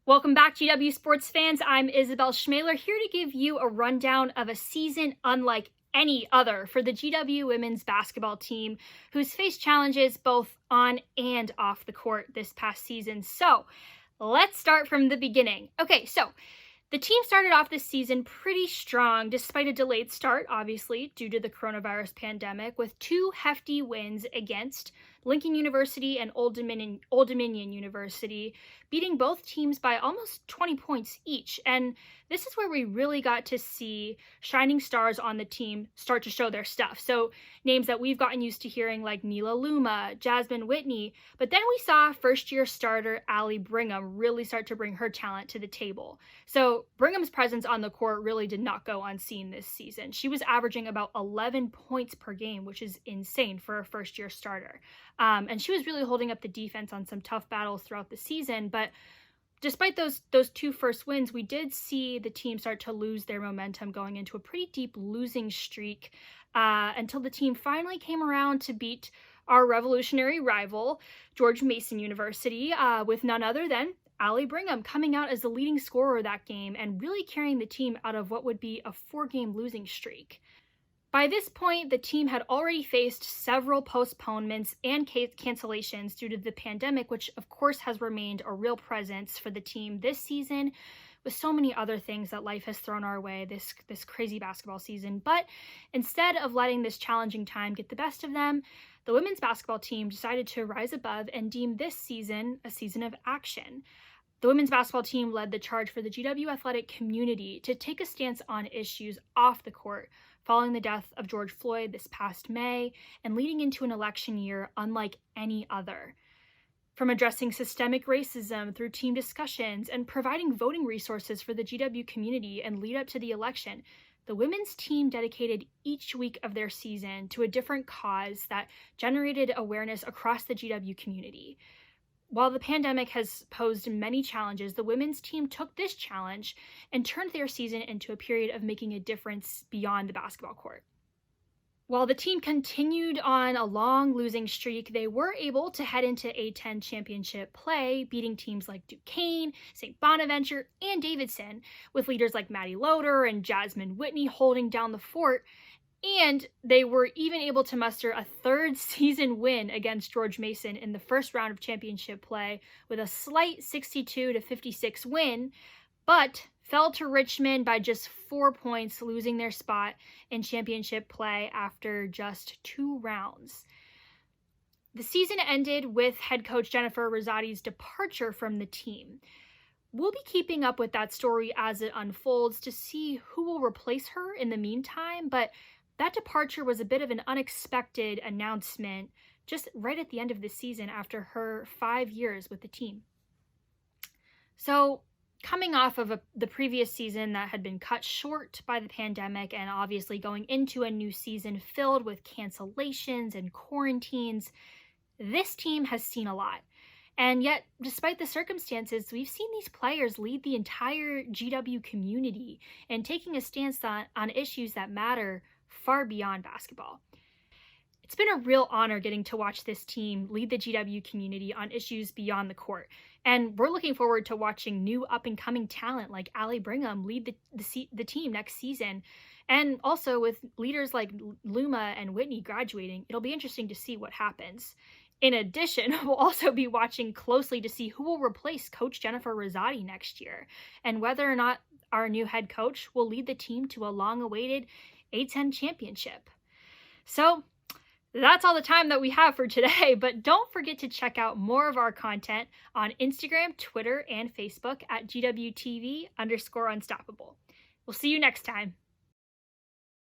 Welcome back, GW sports fans. I'm Isabelle Schmeler, here to give you a rundown of a season unlike any other for the GW women's basketball team, who's faced challenges both on and off the court this past season. So let's start from the beginning. Okay, so the team started off this season pretty strong, despite a delayed start, obviously, due to the coronavirus pandemic, with two hefty wins against Lincoln University and Old Dominion University, beating both teams by almost 20 points each. And this is where we really got to see shining stars on the team start to show their stuff. So names that we've gotten used to hearing like Nila Luma, Jasmine Whitney, but then we saw first-year starter Allie Brigham really start to bring her talent to the table. So Brigham's presence on the court really did not go unseen this season. She was averaging about 11 points per game, which is insane for a first-year starter. And she was really holding up the defense on some tough battles throughout the season. But despite those two first wins, we did see the team start to lose their momentum going into a pretty deep losing streak until the team finally came around to beat our revolutionary rival, George Mason University, with none other than Allie Brigham coming out as the leading scorer that game and really carrying the team out of what would be a 4-game losing streak. By this point, the team had already faced several postponements and cancellations due to the pandemic, which of course has remained a real presence for the team this season, with so many other things that life has thrown our way this crazy basketball season. But instead of letting this challenging time get the best of them, the women's basketball team decided to rise above and deem this season a season of action. The women's basketball team led the charge for the GW athletic community to take a stance on issues off the court, following the death of George Floyd this past May and leading into an election year unlike any other. From addressing systemic racism through team discussions and providing voting resources for the GW community and lead up to the election, the women's team dedicated each week of their season to a different cause that generated awareness across the GW community. While the pandemic has posed many challenges, the women's team took this challenge and turned their season into a period of making a difference beyond the basketball court. While the team continued on a long losing streak, they were able to head into A10 championship play, beating teams like Duquesne, St. Bonaventure, and Davidson, with leaders like Maddie Loader and Jasmine Whitney holding down the fort. And they were even able to muster a third season win against George Mason in the first round of championship play with a slight 62-56 win, but fell to Richmond by just 4 points, losing their spot in championship play after just 2 rounds. The season ended with head coach Jennifer Rosati's departure from the team. We'll be keeping up with that story as it unfolds to see who will replace her in the meantime, but that departure was a bit of an unexpected announcement just right at the end of the season after her 5 years with the team. So, coming off of the previous season that had been cut short by the pandemic and obviously going into a new season filled with cancellations and quarantines, this team has seen a lot. And yet, despite the circumstances, we've seen these players lead the entire GW community and taking a stance on issues that matter far beyond basketball. It's been a real honor getting to watch this team lead the GW community on issues beyond the court. And we're looking forward to watching new up-and-coming talent like Allie Brigham lead the team next season. And also with leaders like Luma and Whitney graduating, it'll be interesting to see what happens. In addition, we'll also be watching closely to see who will replace Coach Jennifer Rosati next year and whether or not our new head coach will lead the team to a long-awaited A10 championship. So that's all the time that we have for today, but don't forget to check out more of our content on Instagram, Twitter, and Facebook at GWTV_Unstoppable. We'll see you next time.